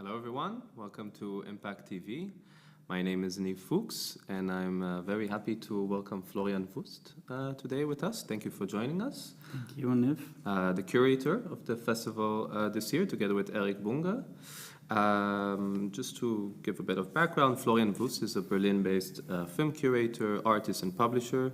Hello everyone, welcome to IMPAKT TV. My name is Niv Fuchs and I'm very happy to welcome Florian Wüst today with us. Thank you for joining us. Thank you, Niv. The curator of the festival this year, together with Eric Bunge. Just to give a bit of background, Florian Wüst is a Berlin-based film curator, artist and publisher.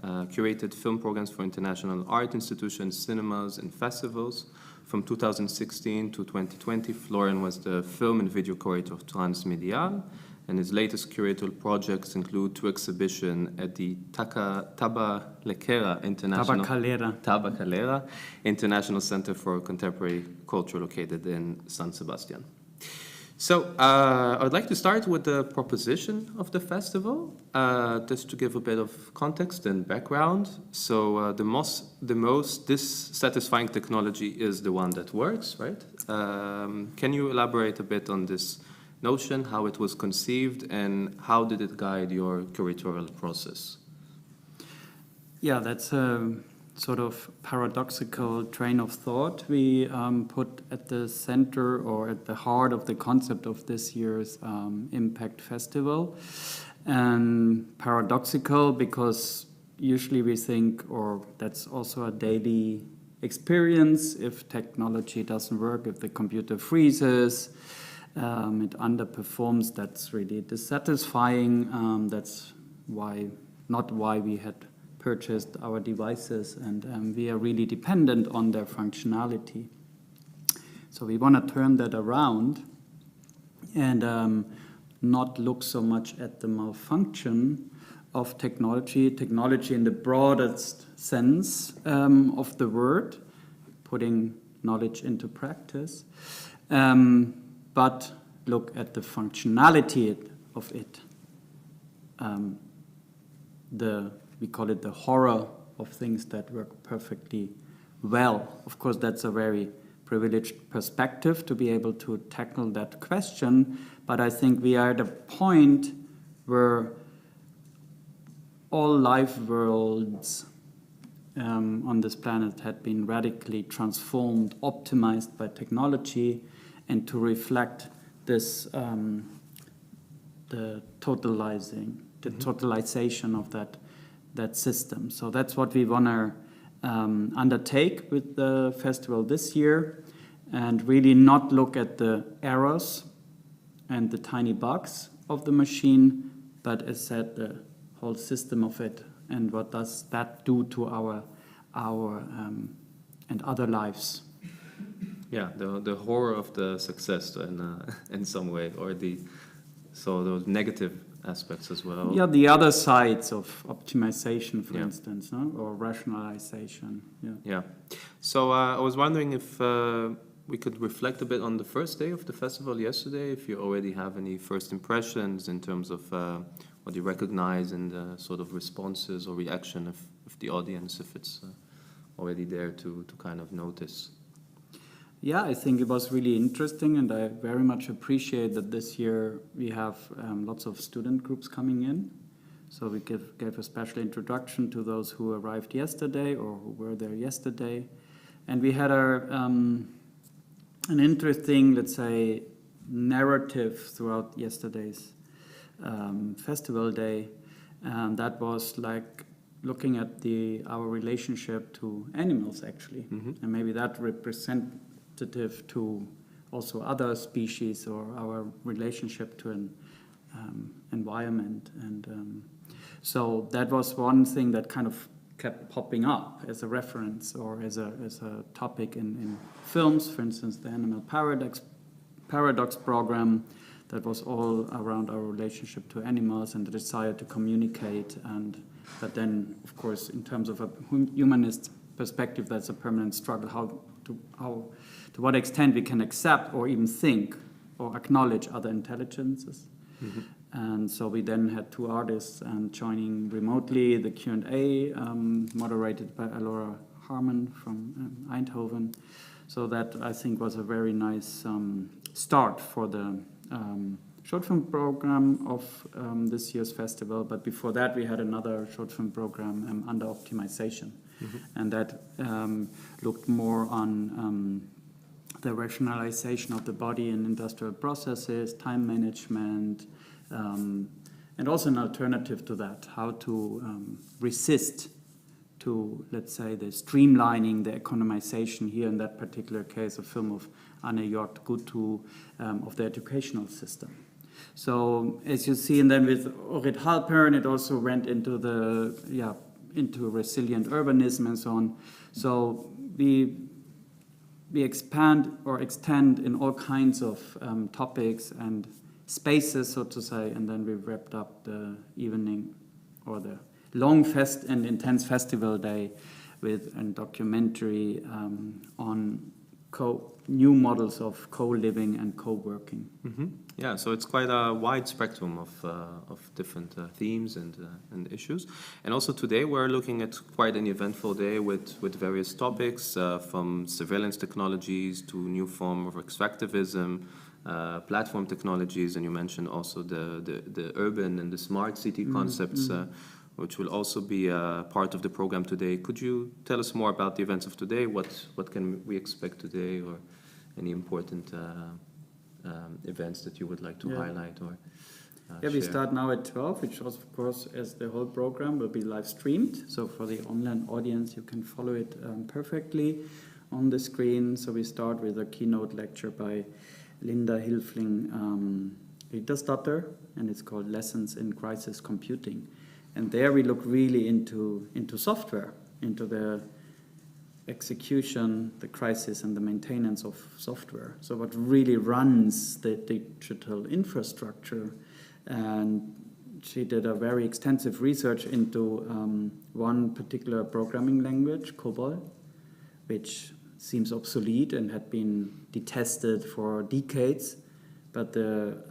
Curated film programs for international art institutions, cinemas and festivals. From 2016 to 2020, Florian was the film and video curator of Transmedial, and his latest curatorial projects include two exhibitions at the Tabacalera International Center for Contemporary Culture located in San Sebastian. So I would like to start with the proposition of the festival, just to give a bit of context and background. So the most dissatisfying technology is the one that works, right? Can you elaborate a bit on this notion, how it was conceived, and how did it guide your curatorial process? Yeah, that's a sort of paradoxical train of thought we put at the center or at the heart of the concept of this year's IMPAKT Festival. And paradoxical because usually we think, or that's also a daily experience, if technology doesn't work, if the computer freezes, it underperforms, that's really dissatisfying. That's not why we had purchased our devices, and we are really dependent on their functionality. So we want to turn that around and not look so much at the malfunction of technology in the broadest sense of the word, putting knowledge into practice, but look at the functionality of it. We call it the horror of things that work perfectly well. Of course, that's a very privileged perspective to be able to tackle that question, but I think we are at a point where all life worlds on this planet had been radically transformed, optimized by technology, and to reflect this, the totalization of that system. So that's what we want to undertake with the festival this year, and really not look at the errors and the tiny bugs of the machine, but as said, the whole system of it, and what does that do to our and other lives. Yeah, the horror of the success in some way, or those negative aspects as well. Yeah, the other sides of optimization, for instance, no? Or rationalization. Yeah. So I was wondering if we could reflect a bit on the first day of the festival yesterday, if you already have any first impressions in terms of what you recognize in the sort of responses or reaction of the audience, if it's already there to kind of notice. Yeah, I think it was really interesting, and I very much appreciate that this year we have lots of student groups coming in. So we gave a special introduction to those who arrived yesterday or who were there yesterday. And we had an interesting, let's say, narrative throughout yesterday's festival day. And that was like looking at our relationship to animals, actually. Mm-hmm. And maybe that represents to also other species, or our relationship to an environment. And so that was one thing that kind of kept popping up as a reference or as a topic in films. For instance, the Animal Paradox program, that was all around our relationship to animals and the desire to communicate. And but then, of course, in terms of a humanist perspective, that's a permanent struggle, to what extent we can accept or even think or acknowledge other intelligences. Mm-hmm. And so we then had two artists joining remotely the Q&A, moderated by Alora Harmon from Eindhoven. So that, I think, was a very nice start for the short film program of this year's festival. But before that, we had another short film program under optimization. Mm-hmm. And that looked more on the rationalization of the body in industrial processes, time management, and also an alternative to that, how to resist to, let's say, the streamlining, the economization here in that particular case, a film of Anne J. Gutu, of the educational system. So as you see, and then with Orit Halpern, it also went into into resilient urbanism and so on. So we expand or extend in all kinds of topics and spaces, so to say, and then we wrapped up the evening or the long and intense festival day with a documentary on new models of co-living and co-working. Mm-hmm. Yeah, so it's quite a wide spectrum of different themes and issues. And also today we're looking at quite an eventful day with various topics from surveillance technologies to new form of extractivism, platform technologies, and you mentioned also the urban and the smart city concepts, which will also be part of the program today. Could you tell us more about the events of today? What can we expect today, or any important events that you would like to highlight or we share? start now at 12, which was, of course, as the whole program will be live streamed. So for the online audience, you can follow it perfectly on the screen. So we start with a keynote lecture by Linda Hilfling Riedersdatter, and it's called Lessons in Crisis Computing. And there we look really into software, into the execution, the crisis, and the maintenance of software. So what really runs the digital infrastructure. And she did a very extensive research into one particular programming language, COBOL, which seems obsolete and had been detested for decades. But the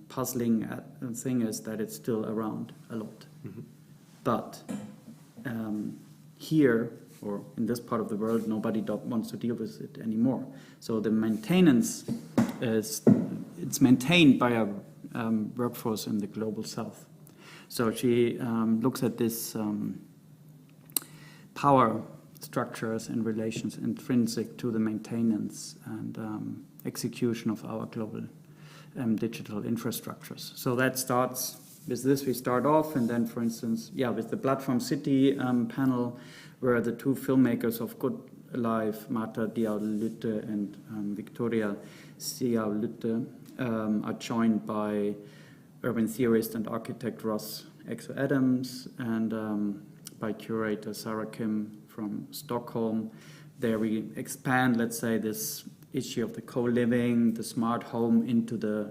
puzzling thing is that it's still around a lot. Mm-hmm. But here, or in this part of the world, nobody wants to deal with it anymore. So the maintenance it's maintained by a workforce in the global south. So she looks at this power structures and relations intrinsic to the maintenance and execution of our global digital infrastructures. So that starts with this. We start off, and then, for instance, with the Platform City panel, where the two filmmakers of Good Life, Marta Diao-Lütte and Victoria Siao-Lütte, are joined by urban theorist and architect Ross Exo-Adams and by curator Sarah Kim from Stockholm. There we expand, let's say, this issue of the co-living, the smart home into the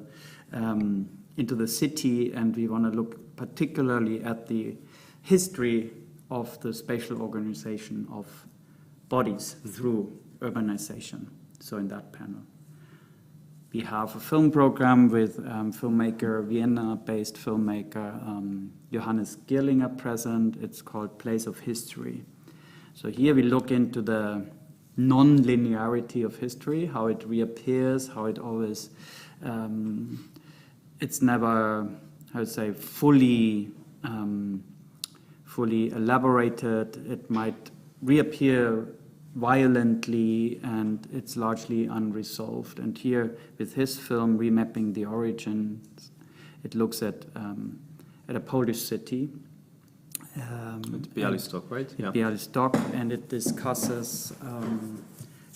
city, and we want to look particularly at the history of the spatial organization of bodies through urbanization. So in that panel, we have a film program with Vienna-based filmmaker Johannes Gierlinger present. It's called Place of History. So here we look into the non-linearity of history, how it reappears, how it always, it's never, how to say, fully elaborated. It might reappear violently, and it's largely unresolved. And here, with his film, Remapping the Origins, it looks at a Polish city. Białystok, right? Yeah. Białystok, and it discusses,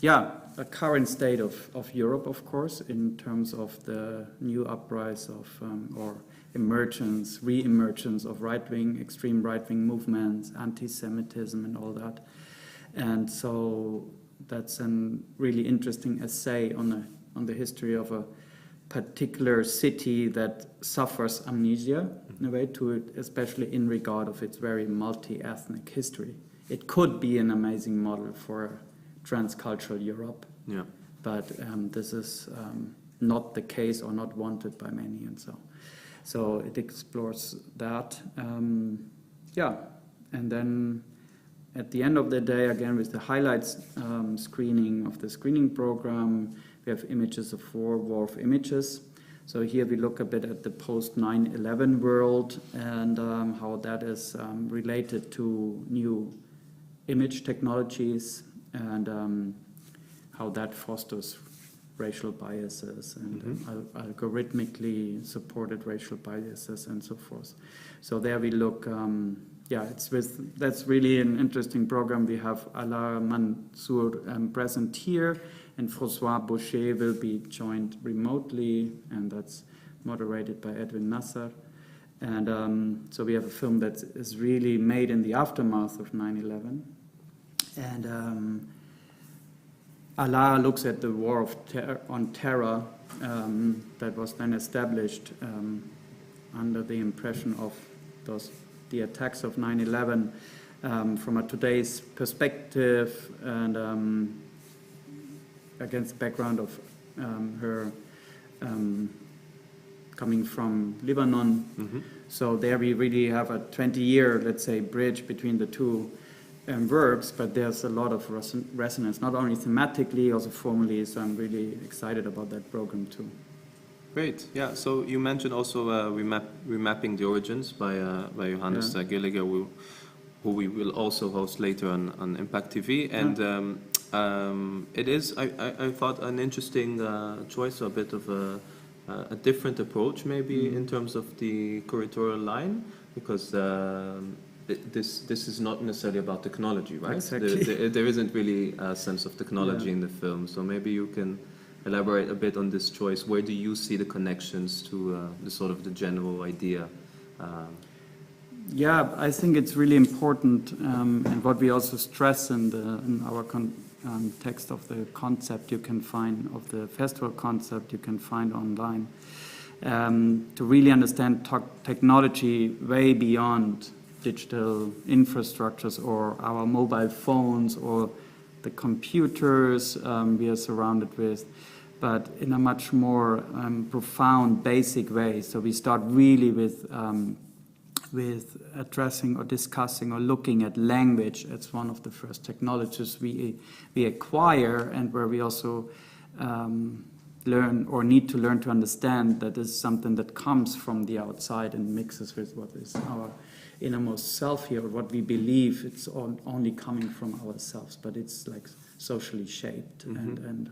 a current state of Europe, of course, in terms of the new uprise of, or emergence, re-emergence of right-wing, extreme right-wing movements, anti-Semitism and all that. And so that's a really interesting essay on the history of a particular city that suffers amnesia in a way to it, especially in regard of its very multi-ethnic history. It could be an amazing model for transcultural Europe, but this is not the case or not wanted by many, and so it explores that. And then at the end of the day, again with the highlights screening of the screening program, we have images of 4 WRF images. So here we look a bit at the post-9/11 world and how that is related to new image technologies and how that fosters racial biases and algorithmically supported racial biases and so forth. So there we look, that's really an interesting program. We have Ala Mansour present here, and François Boucher will be joined remotely, and that's moderated by Edwin Nasser. And so we have a film that is really made in the aftermath of 9/11. And Allah looks at the war on terror that was then established under the impression of the attacks of 9/11 from a today's perspective, and against the background of her coming from Lebanon. So there we really have a 20-year, let's say, bridge between the two works, but there's a lot of resonance, not only thematically, also formally, so I'm really excited about that program too. Great, yeah, so you mentioned also remapping the origins by Johannes Gilliger, who we will also host later on IMPAKT TV, and it is, I thought, an interesting choice, a bit of a different approach maybe in terms of the curatorial line, because this is not necessarily about technology, right? Exactly. There isn't really a sense of technology in the film, so maybe you can elaborate a bit on this choice. Where do you see the connections to the sort of the general idea? Yeah, I think it's really important, and what we also stress in our text of the concept you can find, of the festival concept you can find online, to really understand technology way beyond digital infrastructures or our mobile phones or the computers we are surrounded with, but in a much more profound, basic way. So we start really with addressing or discussing or looking at language as one of the first technologies we acquire, and where we also learn or need to learn to understand that is something that comes from the outside and mixes with what is our innermost self here, or what we believe it's only coming from ourselves, but it's like socially shaped and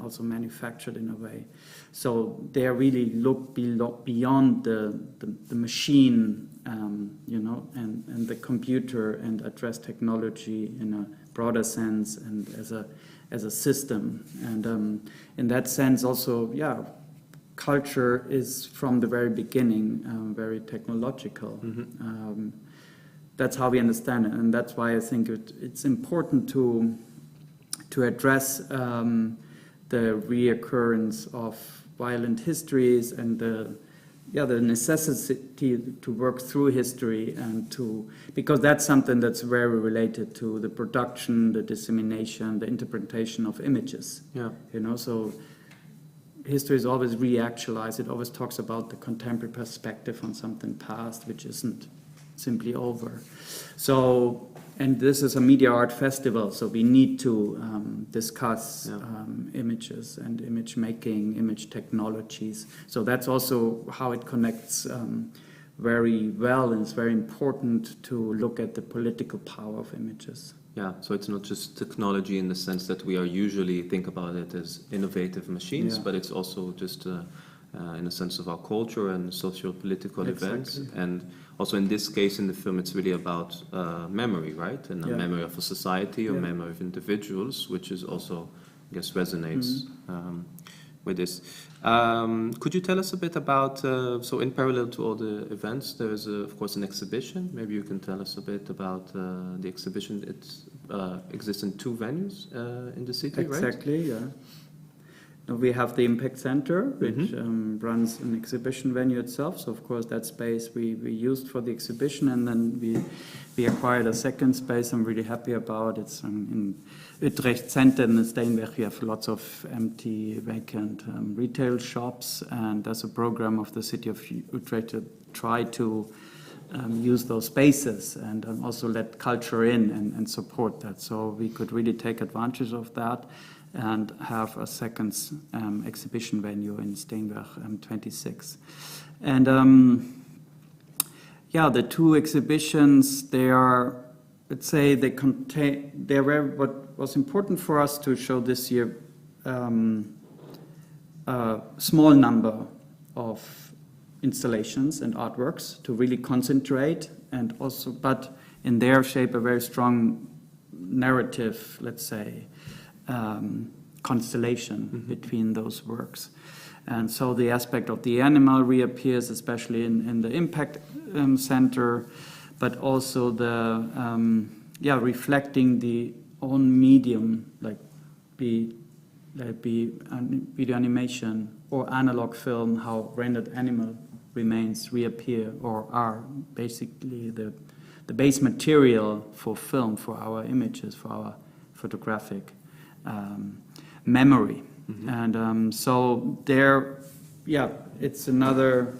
also manufactured in a way. So they really look beyond the machine, and the computer, and address technology in a broader sense and as a system. And in that sense also, culture is from the very beginning very technological. That's how we understand it, and that's why I think it's important to address the reoccurrence of violent histories and the necessity to work through history, and because that's something that's very related to the production, the dissemination, the interpretation of images. So history is always reactualized. It always talks about the contemporary perspective on something past, which isn't simply over. So, and this is a media art festival, so we need to discuss images and image making, image technologies. So that's also how it connects very well, and it's very important to look at the political power of images. Yeah, so it's not just technology in the sense that we are usually think about it as innovative machines, but it's also just in a sense of our culture and socio-political events. And also in this case, in the film, it's really about memory, right? And a memory of a society, or memory of individuals, which is also, I guess, resonates with this. Could you tell us a bit about, so in parallel to all the events, there is, of course, an exhibition. Maybe you can tell us a bit about the exhibition. It exists in 2 venues in the city, right? Exactly, yeah. Now we have the IMPAKT Center, which runs an exhibition venue itself. So, of course, that space we used for the exhibition, and then we acquired a second space I'm really happy about. It's in Utrecht Center in the Steenweg. We have lots of empty, vacant retail shops, and there's a program of the city of Utrecht to try to use those spaces and also let culture in and support that. So we could really take advantage of that and have a second exhibition venue in Steenweg 26. And the 2 exhibitions, they are, let's say, what was important for us to show this year a small number of installations and artworks to really concentrate, and also, but in their shape, a very strong narrative, let's say, constellation between those works. And so the aspect of the animal reappears, especially in the Impact Center, but also the reflecting the own medium, like be video animation or analog film, how rendered animal remains reappear or are basically the base material for film, for our images, for our photographic memory. And so there, it's another,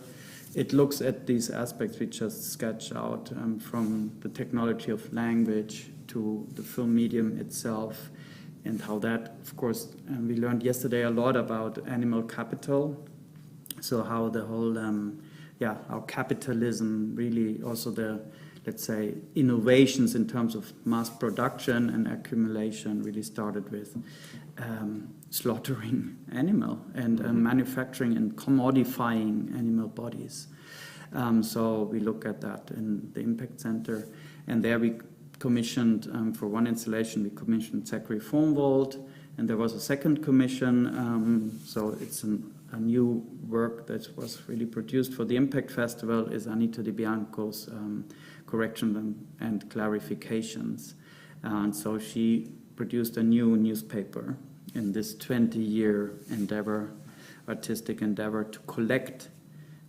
it looks at these aspects we just sketched out, from the technology of language to the film medium itself, and how that, of course, we learned yesterday a lot about animal capital. So how the whole, how capitalism really also the, let's say, innovations in terms of mass production and accumulation really started with slaughtering animal and manufacturing and commodifying animal bodies. So we look at that in the Impact Center, and there we commissioned, for one installation, we commissioned Zachary Formwald, and there was a second commission, so it's a new work that was really produced for the Impact Festival, is Anita Di Bianco's corrections and clarifications. And so she produced a new newspaper in this 20-year endeavor, artistic endeavor, to collect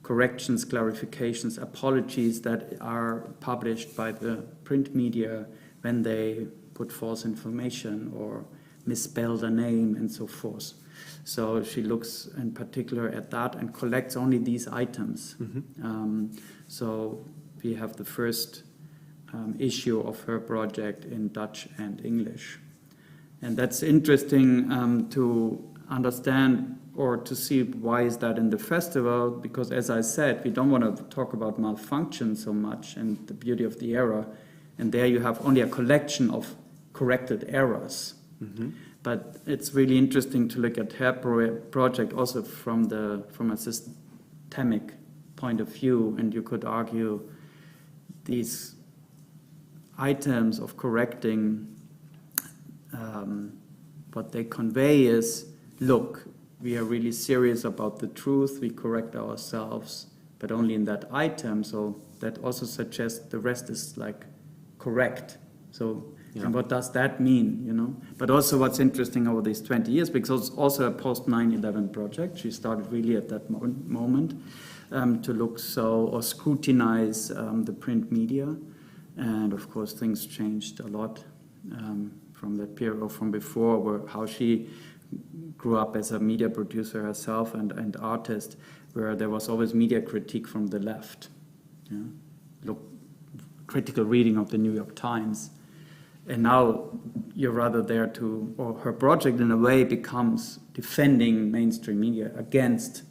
corrections, clarifications, apologies that are published by the print media when they put false information or misspell the name and so forth. So she looks in particular at that and collects only these items. So we have the first issue of her project in Dutch and English. And that's interesting to understand or to see why is that in the festival, because as I said, we don't want to talk about malfunction so much and the beauty of the error, and there you have only a collection of corrected errors. But it's really interesting to look at her project also from a systemic point of view, and you could argue these items of correcting, what they convey is, look, we are really serious about the truth, we correct ourselves, but only in that item, so that also suggests the rest is like correct. So, and what does that mean, you know? But also what's interesting over these 20 years, because it's also a post-9/11 project, she started really at that moment to look or scrutinize the print media, and of course things changed a lot from that period or from before, where how she grew up as a media producer herself and artist, where there was always media critique from the left. Critical reading of the New York Times. And now you're rather there or her project in a way becomes defending mainstream media against,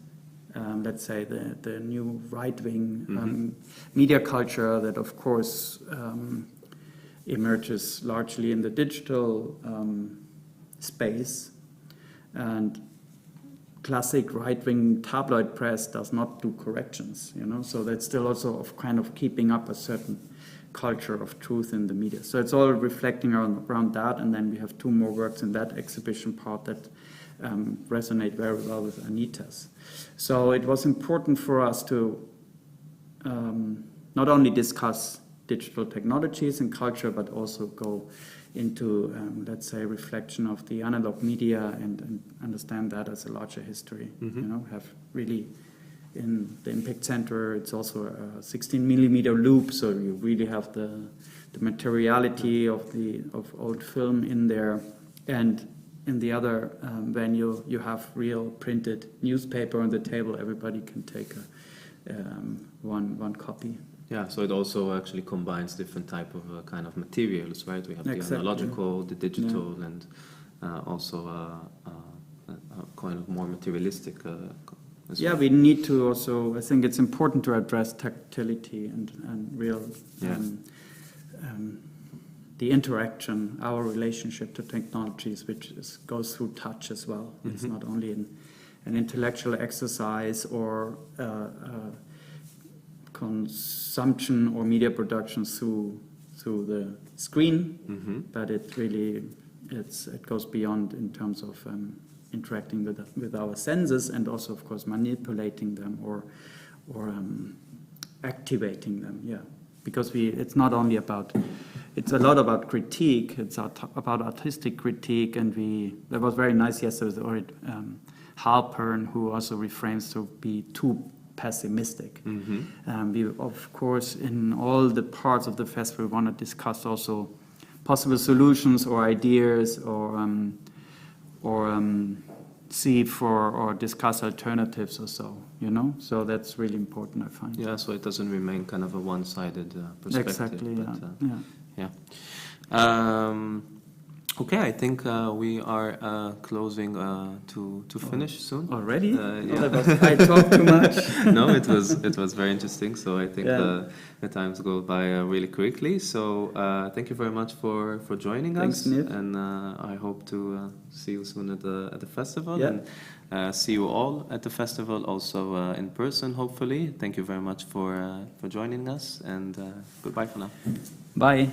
let's say, the new right-wing media culture that, of course, emerges largely in the digital space. And classic right-wing tabloid press does not do corrections, you know, so that's still also of kind of keeping up a certain culture of truth in the media. So it's all reflecting around that, and then we have two more works in that exhibition part that resonate very well with Anita's. So it was important for us to not only discuss digital technologies and culture, but also go into, let's say, reflection of the analog media and understand that as a larger history. You know, have really in the Impact Center, it's also a 16mm loop, so you really have the materiality of old film in there. And in the other venue, you have real printed newspaper on the table. Everybody can take one copy. Yeah, so it also actually combines different type of kind of materials, right? We have the analogical, the digital, and also a kind of more materialistic as well. We need to also, I think it's important to address tactility and real, the interaction, our relationship to technologies, which goes through touch as well. It's not only in an intellectual exercise or consumption or media production through the screen, but it really it goes beyond in terms of interacting with our senses, and also of course manipulating them or activating them. Yeah, because it's not only about, it's a lot about critique. It's about artistic critique, and that was very nice yesterday with Halpern, who also refrains to be too pessimistic. We, of course, in all the parts of the festival, want to discuss also possible solutions or ideas, or see for or discuss alternatives or so. You know, so that's really important, I find. Yeah, so it doesn't remain kind of a one-sided perspective. Exactly. But, yeah. Okay, I think we are closing to finish soon. Already? Yeah. I talked too much. No, it was very interesting. So I think the times go by really quickly. So thank you very much for joining Thanks, us. Niv. And I hope to see you soon at the festival. Yeah. And see you all at the festival, also in person, hopefully. Thank you very much for joining us. And goodbye for now. Bye.